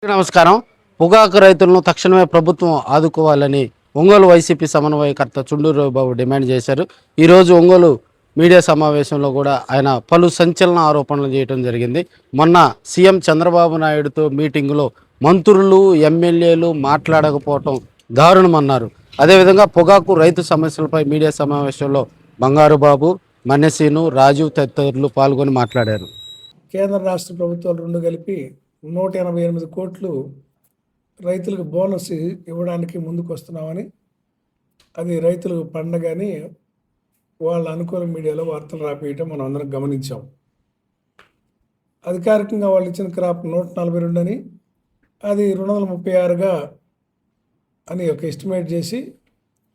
నమస్కారం. పొగాకు రైతులను తక్షణమే ప్రభుత్వం ఆదుకోవాలని ఒంగోలు వైసీపీ సమన్వయకర్త చుండూరు బాబు డిమాండ్ చేశారు. ఈరోజు ఒంగోలు మీడియా సమావేశంలో కూడా ఆయన పలు సంచలన ఆరోపణలు చేయడం జరిగింది. మొన్న సీఎం చంద్రబాబు నాయుడుతో మీటింగులో మంత్రులు, ఎమ్మెల్యేలు మాట్లాడకపోవటం దారుణమన్నారు. అదేవిధంగా పొగాకు రైతు సమస్యలపై మీడియా సమావేశంలో బంగారు బాబు, మన్నెసీను, రాజు తదితరులు పాల్గొని మాట్లాడారు. కేంద్ర రాష్ట్ర ప్రభుత్వాలు రెండు కలిపి 188 కోట్లు రైతులకు బోనస్ ఇవ్వడానికి ముందుకు వస్తున్నామని, అది రైతులకు పండగని వాళ్ళ అనుకూల మీడియాలో వార్తలు రాపేయటం మనం అందరం గమనించాం. అధికారికంగా వాళ్ళు ఇచ్చిన క్రాప్ 142 అని, అది 236గా అని ఒక ఎస్టిమేట్ చేసి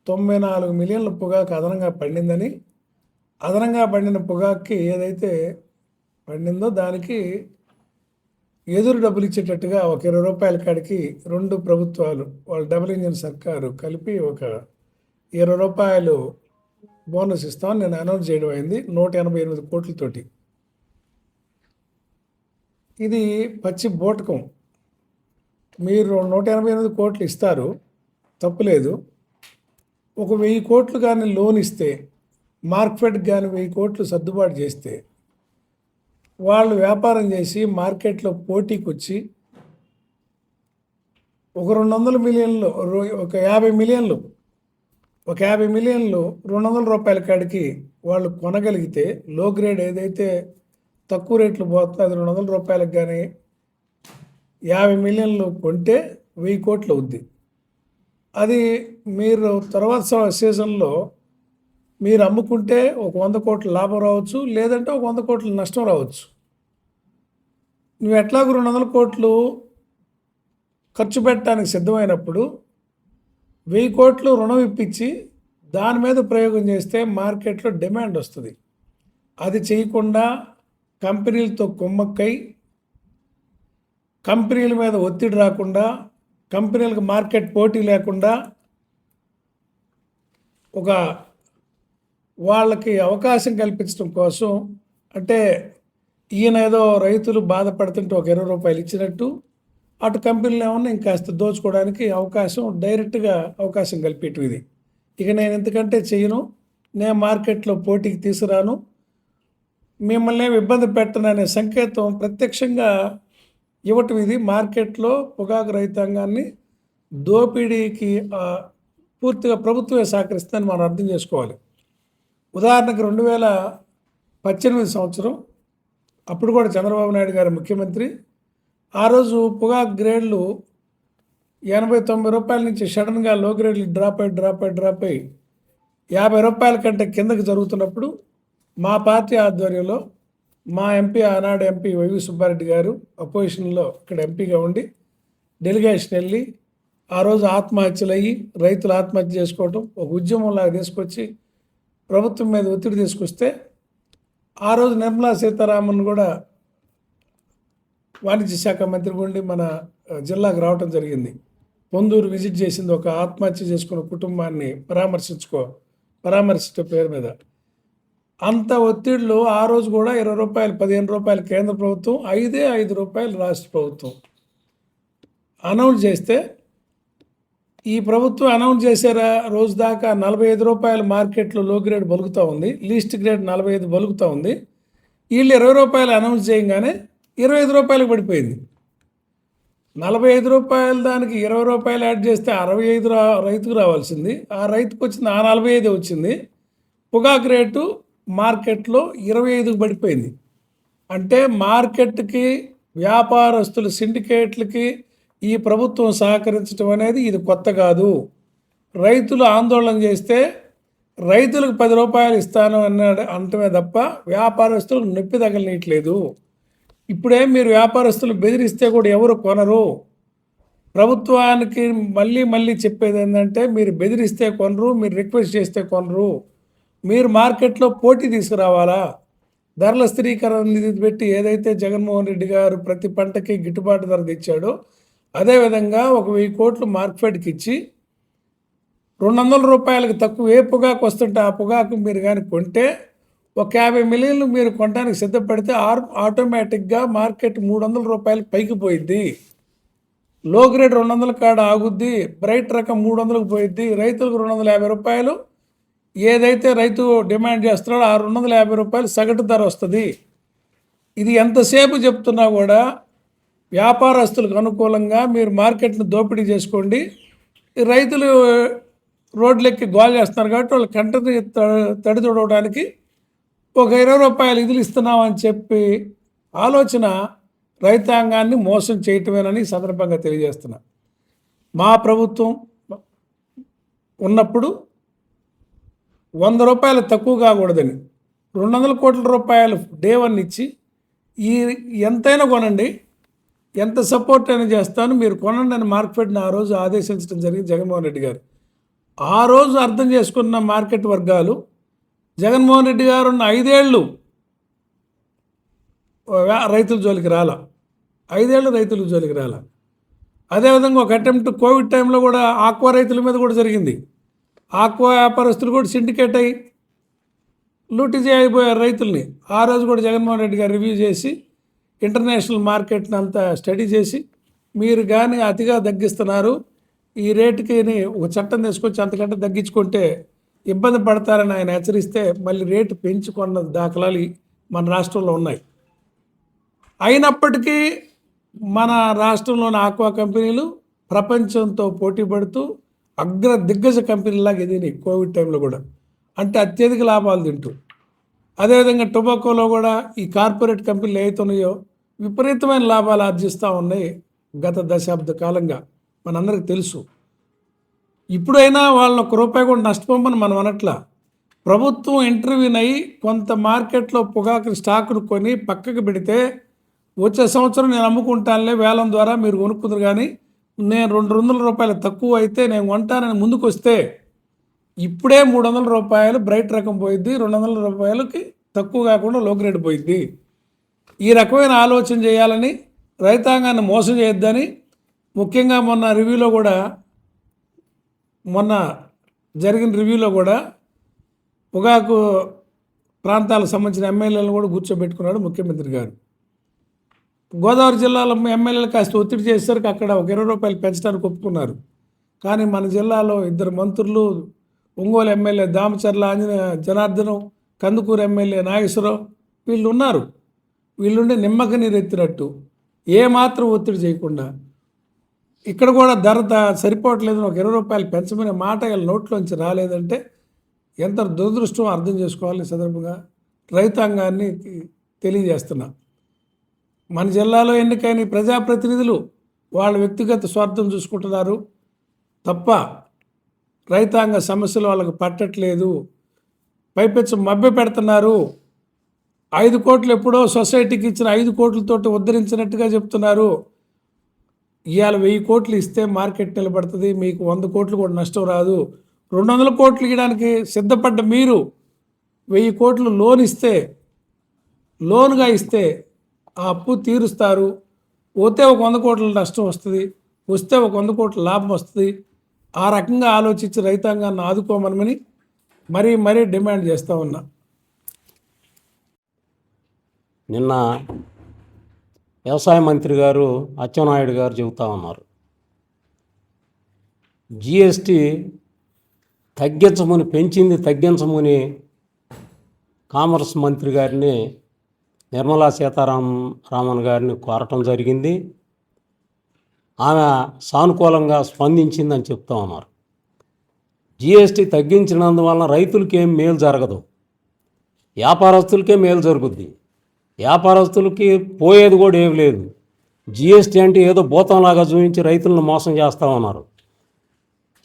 94 మిలియన్ల పొగాకు అదనంగా పండిందని, అదనంగా పండిన పొగాకుకి ఏదైతే పండిందో దానికి ఎదురు డబ్బులు ఇచ్చేటట్టుగా ఒక 20 రూపాయల కాడికి రెండు ప్రభుత్వాలు, వాళ్ళ డబుల్ ఇంజిన్ సర్కారు కలిపి ఒక 20 రూపాయలు బోనస్ ఇస్తామని నేను అనౌన్స్ చేయడం అయింది 188 కోట్లతోటి. ఇది పచ్చి బోటకం. మీరు 188 కోట్లు ఇస్తారు, తప్పులేదు. ఒక 1000 కోట్లు కానీ లోన్ ఇస్తే, మార్కెట్ కానీ 1000 కోట్లు సర్దుబాటు చేస్తే, వాళ్ళు వ్యాపారం చేసి మార్కెట్లో పోటీకి వచ్చి ఒక 200 మిలియన్లు, ఒక 50 మిలియన్లు 200 రూపాయల కాడికి వాళ్ళు కొనగలిగితే, లో గ్రేడ్ ఏదైతే తక్కువ రేట్లు పోతుందో అది 200 రూపాయలకు కానీ 50 మిలియన్లు కొంటే 1000 కోట్లు అవుద్ది. అది మీరు తర్వాత సీజన్లో మీరు అమ్ముకుంటే ఒక 100 కోట్ల లాభం రావచ్చు, లేదంటే ఒక 100 కోట్ల నష్టం రావచ్చు. నువ్వు ఎట్లాగో 200 కోట్లు ఖర్చు పెట్టడానికి సిద్ధమైనప్పుడు 1000 కోట్లు రుణం ఇప్పించి దాని మీద ప్రయోగం చేస్తే మార్కెట్లో డిమాండ్ వస్తుంది. అది చేయకుండా కంపెనీలతో కుమ్మక్కై, కంపెనీల మీద ఒత్తిడి రాకుండా, కంపెనీలకు మార్కెట్ పోటీ లేకుండా, ఒక వాళ్ళకి అవకాశం కల్పించడం కోసం, అంటే ఈయన ఏదో రైతులు బాధపడుతుంటే ఒక 20 రూపాయలు ఇచ్చినట్టు, అటు కంపెనీలు ఏమన్నా ఇంకాస్త దోచుకోవడానికి అవకాశం, డైరెక్ట్గా అవకాశం కల్పించడం ఇది. ఇక నేను ఎందుకంటే చేయను, నేను మార్కెట్లో పోటీకి తీసుకురాను, మిమ్మల్ని ఏమి ఇబ్బంది పెట్టను అనే సంకేతం ప్రత్యక్షంగా ఇవ్వటం ఇది. మార్కెట్లో పొగాకు రైతాంగాన్ని దోపిడీకి పూర్తిగా ప్రభుత్వమే సహకరిస్తుందని మనం అర్థం చేసుకోవాలి. ఉదాహరణకు 2018 సంవత్సరం, అప్పుడు కూడా చంద్రబాబు నాయుడు గారు ముఖ్యమంత్రి. ఆ రోజు పొగాకు గ్రేడ్లు 80-90 రూపాయల నుంచి సడన్గా లో గ్రేడ్లు డ్రాప్ అయ్యి 50 రూపాయల కంటే కిందకి జరుగుతున్నప్పుడు, మా పార్టీ ఆధ్వర్యంలో మా ఎంపీ, ఆనాడు ఎంపీ వైవి సుబ్బారెడ్డి గారు అపోజిషన్లో ఇక్కడ ఎంపీగా ఉండి డెలిగేషన్ వెళ్ళి, ఆ రోజు ఆత్మహత్యలు అయ్యి రైతులు ఆత్మహత్య చేసుకోవటం ఒక ఉద్యమంలాగా తీసుకొచ్చి ప్రభుత్వం మీద ఒత్తిడి తీసుకొస్తే, ఆ రోజు నిర్మలా సీతారామన్ కూడా వాణిజ్య శాఖ మంత్రి ఉండి మన జిల్లాకు రావటం జరిగింది. పొందూరు విజిట్ చేసింది, ఒక ఆత్మహత్య చేసుకున్న కుటుంబాన్ని పరామర్శించే పేరు మీద. అంత ఒత్తిడిలో ఆ రోజు కూడా 20 రూపాయలు, 15 రూపాయలు కేంద్ర ప్రభుత్వం, 5 రూపాయలు రాష్ట్ర ప్రభుత్వం అనౌన్స్ చేస్తే, ఈ ప్రభుత్వం అనౌన్స్ చేశారా రోజు దాకా 45 రూపాయలు మార్కెట్లో లో గ్రేడ్ బలుకుతూ ఉంది, లీస్ట్ గ్రేడ్ 45 బలుకుతూ ఉంది. వీళ్ళు 20 రూపాయలు అనౌన్స్ చేయగానే 25 రూపాయలకు పడిపోయింది. 45 రూపాయలు దానికి 20 రూపాయలు యాడ్ చేస్తే 65 రైతుకు రావాల్సింది, ఆ రైతుకు వచ్చింది 45 వచ్చింది. పొగాకు రేటు మార్కెట్లో 25కు పడిపోయింది. అంటే మార్కెట్కి, వ్యాపారస్తులు, సిండికేట్లకి ఈ ప్రభుత్వం సహకరించడం అనేది ఇది కొత్త కాదు. రైతులు ఆందోళన చేస్తే రైతులకు 10 రూపాయలు ఇస్తాను అంటమే తప్ప వ్యాపారస్తులకు నొప్పి తగలనీయట్లేదు. ఇప్పుడే మీరు వ్యాపారస్తులు బెదిరిస్తే కూడా ఎవరు కొనరు. ప్రభుత్వానికి మళ్ళీ చెప్పేది ఏంటంటే, మీరు బెదిరిస్తే కొనరు, మీరు రిక్వెస్ట్ చేస్తే కొనరు. మీరు మార్కెట్లో పోటీ తీసుకురావాలా. ధరల స్థిరీకరణ నిధి పెట్టి ఏదైతే జగన్మోహన్ రెడ్డి గారు ప్రతి పంటకి గిట్టుబాటు ధర తెచ్చాడో, అదేవిధంగా ఒక 1000 కోట్లు మార్కెట్కి ఇచ్చి 200 రూపాయలకు తక్కువ ఏ పొగాకు వస్తుంటే ఆ పొగాకు మీరు కానీ కొంటే ఒక 50 మిలియన్లు మీరు కొనడానికి సిద్ధపడితే ఆటోమేటిక్గా మార్కెట్ 300 రూపాయలకు పైకి పోయింది. లో గ్రేడ్ 200 కాడ ఆగుద్ది, బ్రైట్ రకం 300కు పోయిద్ది, రైతులకు 250 రూపాయలు ఏదైతే రైతు డిమాండ్ చేస్తున్నాడో ఆ 250 రూపాయలు సగటు ధర వస్తుంది. ఇది ఎంతసేపు చెప్తున్నా కూడా వ్యాపారస్తులకు అనుకూలంగా మీరు మార్కెట్ను దోపిడీ చేసుకోండి. ఈ రైతులు రోడ్లెక్కి గోల్ చేస్తున్నారు కాబట్టి వాళ్ళు కంటని తడి తుడవడానికి ఒక 20 రూపాయలు ఇదులు ఇస్తున్నామని చెప్పి ఆలోచన రైతాంగాన్ని మోసం చేయటమేనని ఈ సందర్భంగా తెలియజేస్తున్నా. మా ప్రభుత్వం ఉన్నప్పుడు 100 రూపాయలు తక్కువ కాకూడదని 200 కోట్ల రూపాయలు డే 1 ఇచ్చి ఈ ఎంతైనా కొనండి, ఎంత సపోర్ట్ అయినా చేస్తాను, మీరు కొనండి అని మార్కెట్ని ఆ రోజు ఆదేశించడం జరిగింది జగన్మోహన్ రెడ్డి గారు. ఆ రోజు అర్థం చేసుకున్న మార్కెట్ వర్గాలు జగన్మోహన్ రెడ్డి గారు ఉన్న 5 ఏళ్ళు రైతుల జోలికి రాల, 5 ఏళ్ళు రైతుల జోలికి రాల. అదేవిధంగా ఒక అటెంప్ట్ కోవిడ్ టైంలో కూడా ఆక్వా రైతుల మీద కూడా జరిగింది. ఆక్వా వ్యాపారస్తులు కూడా సిండికేట్ అయ్యి లూటిజీ అయిపోయారు రైతుల్ని. ఆ రోజు కూడా జగన్మోహన్ రెడ్డి గారు రివ్యూ చేసి ఇంటర్నేషనల్ మార్కెట్ని అంతా స్టడీ చేసి మీరు కానీ అతిగా తగ్గిస్తున్నారు, ఈ రేటుకి ఒక చట్టం తీసుకొచ్చి అంతకంటే తగ్గించుకుంటే ఇబ్బంది పడతారని ఆయన హెచ్చరిస్తే మళ్ళీ రేటు పెంచుకున్న దాఖలాలు మన రాష్ట్రంలో ఉన్నాయి. అయినప్పటికీ మన రాష్ట్రంలోని ఆక్వా కంపెనీలు ప్రపంచంతో పోటీ పడుతూ దిగ్గజ కంపెనీలాగా ఎదిగినాయి కోవిడ్ టైంలో కూడా, అంటే అత్యధిక లాభాలు తింటూ. అదేవిధంగా టొబాకోలో కూడా ఈ కార్పొరేట్ కంపెనీలు ఏవైతున్నాయో విపరీతమైన లాభాలు ఆర్జిస్తూ ఉన్నాయి గత దశాబ్ద కాలంగా, మనందరికీ తెలుసు. ఇప్పుడైనా వాళ్ళని ₹1 కూడా నష్టపోమని మనం అనట్లా. ప్రభుత్వం ఇంటర్వ్యూన్ అయ్యి కొంత మార్కెట్లో పొగాకు స్టాకును కొని పక్కకు పెడితే వచ్చే సంవత్సరం నేను అమ్ముకుంటానులే వేలం ద్వారా మీరు కొనుక్కుందరు, కానీ నేను ₹200 తక్కువ అయితే నేను కొంటానని ముందుకు వస్తే ఇప్పుడే ₹300 బ్రైట్ రకం పోయిద్ది, ₹200 తక్కువ కాకుండా లో గ్రేడ్ పోయిద్ది. ఈ రకమైన ఆలోచన చేయాలని, రైతాంగాన్ని మోసం చేయొద్దని ముఖ్యంగా మొన్న జరిగిన రివ్యూలో కూడా పొగాకు ప్రాంతాలకు సంబంధించిన ఎమ్మెల్యేలను కూడా కూర్చోబెట్టుకున్నాడు ముఖ్యమంత్రి గారు. గోదావరి జిల్లాలో ఎమ్మెల్యేలు కాస్త ఒత్తిడి చేసేసరికి అక్కడ ఒక ₹20 పెంచడానికి ఒప్పుకున్నారు. కానీ మన జిల్లాలో 2 మంత్రులు, ఒంగోలు ఎమ్మెల్యే దామచర్ల జనార్దనం, కందుకూరు ఎమ్మెల్యే నాగేశ్వరరావు వీళ్ళు ఉన్నారు. వీళ్ళుండి నిమ్మక నీరెత్తినట్టు ఏమాత్రం ఒత్తిడి చేయకుండా ఇక్కడ కూడా ధర సరిపోవట్లేదు, ఒక ₹20 పెంచమనే మాట వీళ్ళ నోట్లోంచి రాలేదంటే ఎంత దురదృష్టం అర్థం చేసుకోవాలని సందర్భంగా రైతాంగాన్ని తెలియజేస్తున్నా. మన జిల్లాలో ఎన్నికైన ప్రజాప్రతినిధులు వాళ్ళ వ్యక్తిగత స్వార్థం చూసుకుంటున్నారు తప్ప రైతాంగ సమస్యలు వాళ్ళకు పట్టట్లేదు. పైపెచ్చు మభ్య పెడుతున్నారు. 5 కోట్లు ఎప్పుడో సొసైటీకి ఇచ్చిన 5 కోట్లతోటి ఉద్ధరించినట్టుగా చెప్తున్నారు. ఇవాళ 1000 కోట్లు ఇస్తే మార్కెట్ నిలబడుతుంది, మీకు 100 కోట్లు కూడా నష్టం రాదు. 200 కోట్లు ఇవ్వడానికి సిద్ధపడ్డ మీరు 1000 కోట్లు లోన్గా ఇస్తే ఆ అప్పు తీరుస్తారు. పోతే ఒక 100 కోట్ల నష్టం వస్తుంది, వస్తే ఒక 100 కోట్ల లాభం వస్తుంది. ఆ రకంగా ఆలోచించి రైతాంగాన్ని ఆదుకోమని మరీ డిమాండ్ చేస్తూ ఉన్నా. నిన్న వ్యవసాయ మంత్రి గారు అచ్చెన్నాయుడు గారు చెబుతా ఉన్నారు, జిఎస్టీ తగ్గించమని కామర్స్ మంత్రి గారిని నిర్మలా సీతారామన్ గారిని కోరటం జరిగింది. ఆమె సానుకూలంగా స్పందించిందని చెప్తా ఉన్నారు. జిఎస్టీ తగ్గించినందువలన రైతులకి ఏం మేలు జరగదు, వ్యాపారస్తులకే మేలు జరుగుద్ది. వ్యాపారస్తులకి పోయేది కూడా ఏం లేదు. జిఎస్టీ అంటే ఏదో భూతంలాగా చూపించి రైతులను మోసం చేస్తూ ఉన్నారు.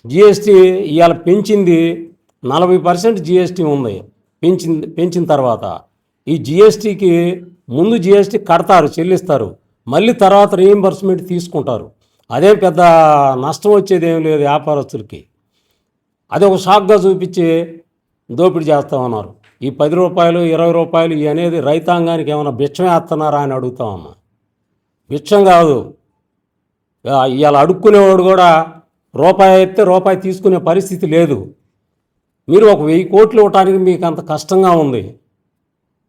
జిఎస్టీ ఇవాళ పెంచింది 40% జిఎస్టీ ఉంది. పెంచిన తర్వాత ఈ జిఎస్టీకి ముందు జిఎస్టీ కడతారు, చెల్లిస్తారు, మళ్ళీ తర్వాత రీయింబర్స్మెంట్ తీసుకుంటారు. అదేం పెద్ద నష్టం వచ్చేది ఏం లేదు వ్యాపారస్తులకి. అది ఒక షాక్గా చూపించి దోపిడీ చేస్తూ ఉన్నారు. ఈ ₹10, ₹20 ఇవి అనేది రైతాంగానికి ఏమైనా భిక్షం వేస్తున్నారా అని అడుగుతా ఉన్నా. భిక్షం కాదు. ఇవాళ అడుక్కునేవాడు కూడా రూపాయి అయితే రూపాయి తీసుకునే పరిస్థితి లేదు. మీరు ఒక 1000 కోట్లు ఇవ్వటానికి మీకు అంత కష్టంగా ఉంది.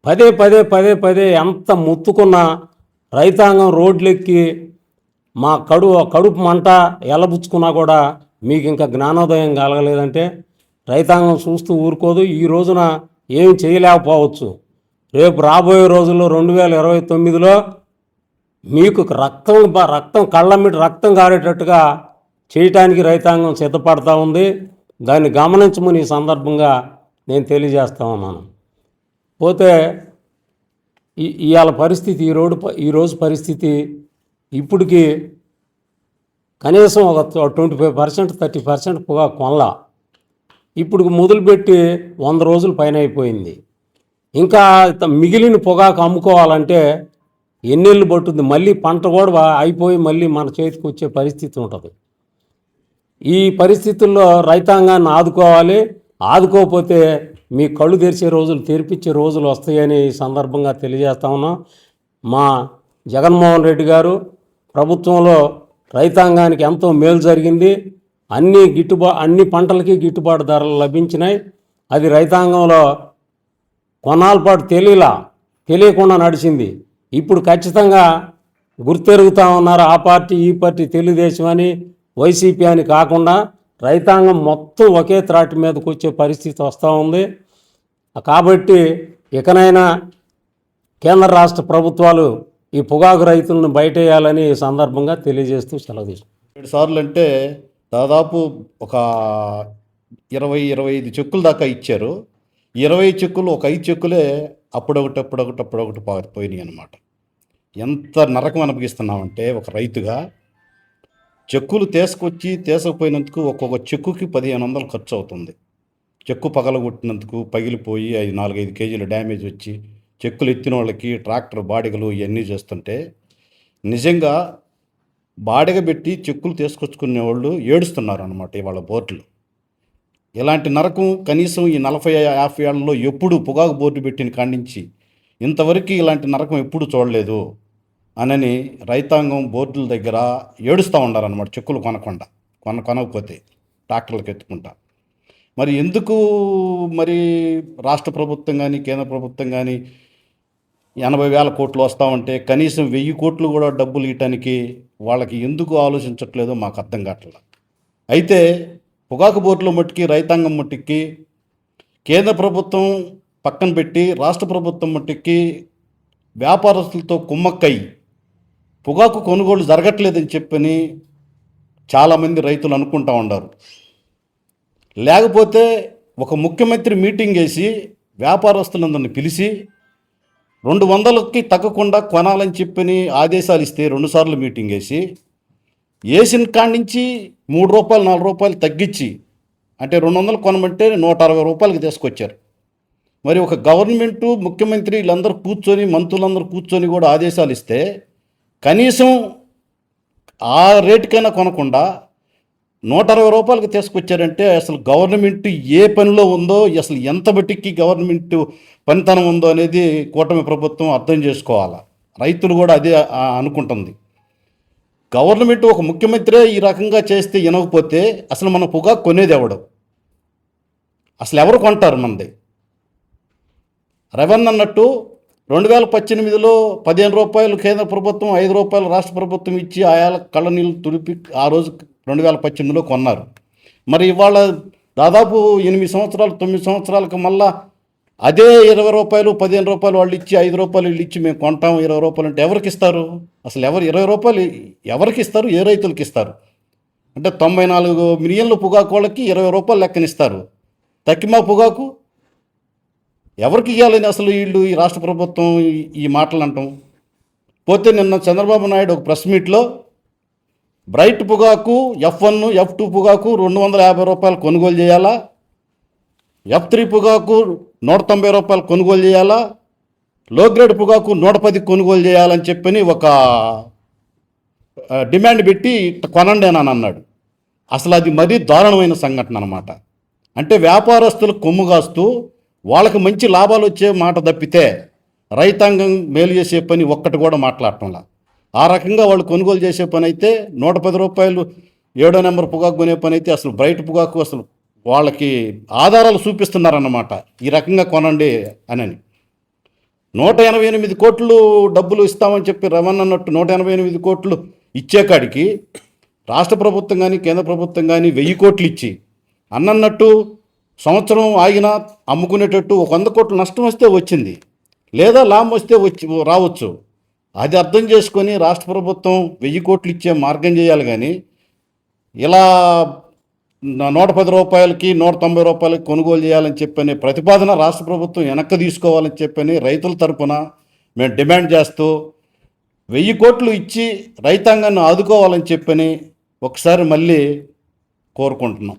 పదే ఎంత ముత్తుకున్నా రైతాంగం రోడ్లెక్కి మా కడుపు మంట ఎలబుచ్చుకున్నా కూడా మీకు ఇంకా జ్ఞానోదయం కలగలేదంటే రైతాంగం చూస్తూ ఊరుకోదు. ఈ రోజున ఏమి చేయలేకపోవచ్చు. రేపు రాబోయే రోజుల్లో 2029లో మీకు రక్తం కళ్ళమిటి రక్తం కారేటట్టుగా చేయటానికి రైతాంగం సిద్ధపడతా ఉంది. దాన్ని గమనించమని ఈ సందర్భంగా నేను తెలియజేస్తా ఉన్నాను. పోతే ఇవాళ పరిస్థితి ఈరోజు పరిస్థితి ఇప్పటికి కనీసం ఒక 25% 30% పొగాకు కొనలా. ఇప్పుడు మొదలుపెట్టి 100 రోజులు పైన అయిపోయింది. ఇంకా మిగిలిన పొగాకు అమ్ముకోవాలంటే ఎన్నెళ్ళు పట్టుద్ది. మళ్ళీ పంట కూడా అయిపోయి మళ్ళీ మన చేతికి వచ్చే పరిస్థితి ఉంటుంది. ఈ పరిస్థితుల్లో రైతాంగాన్ని ఆదుకోవాలి. ఆదుకోకపోతే మీ కళ్ళు తెరిపించే రోజులు వస్తాయని ఈ సందర్భంగా తెలియజేస్తా ఉన్నాం. మా జగన్మోహన్ రెడ్డి గారు ప్రభుత్వంలో రైతాంగానికి ఎంతో మేలు జరిగింది. అన్ని పంటలకి గిట్టుబాటు ధరలు లభించినాయి. అది రైతాంగంలో కొన్నాళ్ళ పాటు తెలియకుండా నడిచింది. ఇప్పుడు ఖచ్చితంగా గుర్తెరుగుతూ ఉన్నారు. ఆ పార్టీ ఈ పార్టీ తెలుగుదేశం అని వైసీపీ అని కాకుండా రైతాంగం మొత్తం ఒకే త్రాటి మీదకి వచ్చే పరిస్థితి వస్తూ ఉంది. కాబట్టి ఇకనైనా కేంద్ర రాష్ట్ర ప్రభుత్వాలు ఈ పొగాకు రైతులను బయటేయాలని ఈ సందర్భంగా తెలియజేస్తూ సెలవు తీసుకుంటాం. 7 సార్లు అంటే దాదాపు ఒక 20-25 చెక్కులు దాకా ఇచ్చారు. 20 చెక్కులు ఒక 5 చెక్కులే అప్పుడొకటి పోయినాయి అన్నమాట. ఎంత నరకం అనిపిస్తున్నామంటే ఒక రైతుగా చెక్కులు తీసుకుపోయినందుకు ఒక్కొక్క చెక్కుకి 1500 ఖర్చు అవుతుంది. చెక్కు పగలగొట్టినందుకు పగిలిపోయి 4-5 కేజీల డ్యామేజ్ వచ్చి చెక్కులు ఎత్తిన వాళ్ళకి ట్రాక్టర్ బాడిగలు ఇవన్నీ చేస్తుంటే నిజంగా బాడిగ పెట్టి చెక్కులు తీసుకొచ్చుకునే వాళ్ళు ఏడుస్తున్నారు అన్నమాట ఇవాళ బోర్డులు. ఇలాంటి నరకం కనీసం ఈ 40-50 ఏళ్లలో ఎప్పుడు పొగాకు బోర్డు పెట్టిన కాడించి ఇంతవరకు ఇలాంటి నరకం ఎప్పుడు చూడలేదు అనని రైతాంగం బోర్డుల దగ్గర ఏడుస్తూ ఉన్నారన్నమాట. చెక్కులు కొనకపోతే ట్రాక్టర్లకు ఎత్తుకుంటా. మరి ఎందుకు రాష్ట్ర ప్రభుత్వం కానీ కేంద్ర ప్రభుత్వం కానీ 80,000 కోట్లు వస్తూ ఉంటే కనీసం 1000 కోట్లు కూడా డబ్బులు ఇవ్వటానికి వాళ్ళకి ఎందుకు ఆలోచించట్లేదో మాకు అర్థం కావట్లేదు. అయితే పొగాకు బోర్డులో మట్టుకి రైతాంగం మట్టుకి కేంద్ర ప్రభుత్వం పక్కన పెట్టి రాష్ట్ర ప్రభుత్వం మట్టుకి వ్యాపారస్తులతో కుమ్మక్కై పొగాకు కొనుగోలు జరగట్లేదని చెప్పని చాలామంది రైతులు అనుకుంటూ ఉన్నారు. లేకపోతే ఒక ముఖ్యమంత్రి మీటింగ్ వేసి వ్యాపారస్తులందరిని పిలిచి 200కి తగ్గకుండా కొనాలని చెప్పని ఆదేశాలు ఇస్తే 2 సార్లు మీటింగ్ వేసిన కాడి నుంచి 3 రూపాయలు 4 రూపాయలు తగ్గించి అంటే 200 కొనమంటే 160 రూపాయలకి తీసుకొచ్చారు. మరి ఒక గవర్నమెంటు ముఖ్యమంత్రి వీళ్ళందరూ మంత్రులందరూ కూర్చొని కూడా ఆదేశాలు ఇస్తే కనీసం ఆ రేటుకైనా కొనకుండా 160 రూపాయలకి తీసుకొచ్చారంటే అసలు గవర్నమెంట్ ఏ పనిలో ఉందో, అసలు ఎంత బట్టికి గవర్నమెంట్ పనితనం ఉందో అనేది కూటమి ప్రభుత్వం అర్థం చేసుకోవాలి. రైతులు కూడా అదే అనుకుంటుంది. గవర్నమెంట్ ఒక ముఖ్యమంత్రే ఈ రకంగా చేస్తే వినకపోతే అసలు మన పొగాకు కొనేది ఎవడు? అసలు ఎవరు కొంటారు మనది? రెవెన్ అన్నట్టు 2018లో 15 రూపాయలు కేంద్ర ప్రభుత్వం 5 రూపాయలు రాష్ట్ర ప్రభుత్వం ఇచ్చి ఆయా కళ్ళ నీళ్ళు తుడిపి ఆ రోజు 2018లో కొన్నారు. మరి ఇవాళ దాదాపు 8 సంవత్సరాలు 9 సంవత్సరాలకు మళ్ళా అదే 20 రూపాయలు 15 రూపాయలు వాళ్ళు ఇచ్చి 5 రూపాయలు వీళ్ళు ఇచ్చి మేము కొంటాము 20 రూపాయలు అంటే ఎవరికి ఇస్తారు? అసలు 20 రూపాయలు ఎవరికి ఇస్తారు? ఏ రైతులకి ఇస్తారు? అంటే 94 మిలియన్ల పొగాకు వాళ్ళకి 20 రూపాయలు లెక్కనిస్తారు. తక్కిమా పొగాకు ఎవరికి ఇవ్వాలని అసలు వీళ్ళు ఈ రాష్ట్ర ప్రభుత్వం ఈ మాటలు అంటాం. పోతే నిన్న చంద్రబాబు నాయుడు ఒక ప్రెస్ మీట్లో బ్రైట్ పొగాకు F1 F2 పొగాకు 250 రూపాయలు కొనుగోలు చేయాలా, F3 పొగాకు 190 రూపాయలు కొనుగోలు చేయాలా, లో గ్రేడ్ పొగాకు 110 కొనుగోలు చేయాలని చెప్పని ఒక డిమాండ్ పెట్టి కొనండి అని అన్నాడు. అసలు అది మరీ దారుణమైన సంఘటన అన్నమాట. అంటే వ్యాపారస్తులు కొమ్ము కాస్తూ వాళ్ళకి మంచి లాభాలు వచ్చే మాట తప్పితే రైతాంగం మేలు చేసే పని ఒక్కటి కూడా మాట్లాడటంలా. ఆ రకంగా వాళ్ళు కొనుగోలు చేసే పని అయితే 110 రూపాయలు 7వ నెంబర్ పొగాకు కొనే పని అయితే అసలు బ్రైట్ పొగాకు అసలు వాళ్ళకి ఆధారాలు చూపిస్తున్నారన్నమాట. ఈ రకంగా కొనండి అని 188 కోట్లు డబ్బులు ఇస్తామని చెప్పి రవణ్ అన్నట్టు 188 కోట్లు ఇచ్చేకాడికి రాష్ట్ర ప్రభుత్వం కానీ కేంద్ర ప్రభుత్వం కానీ 1000 కోట్లు ఇచ్చి అన్నట్టు సంవత్సరం ఆగినా అమ్ముకునేటట్టు 100 కోట్లు నష్టం వస్తే వచ్చింది, లేదా లాభం వస్తే రావచ్చు. అది అర్థం చేసుకొని రాష్ట్ర ప్రభుత్వం 1000 కోట్లు ఇచ్చే మార్గం చేయాలి. కానీ ఇలా 110 రూపాయలకి 190 రూపాయలకి కొనుగోలు చేయాలని చెప్పని ప్రతిపాదన రాష్ట్ర ప్రభుత్వం వెనక్కి తీసుకోవాలని చెప్పని రైతుల తరపున మేము డిమాండ్ చేస్తూ 1000 కోట్లు ఇచ్చి రైతాంగాన్ని ఆదుకోవాలని చెప్పని ఒకసారి మళ్ళీ కోరుకుంటున్నాం.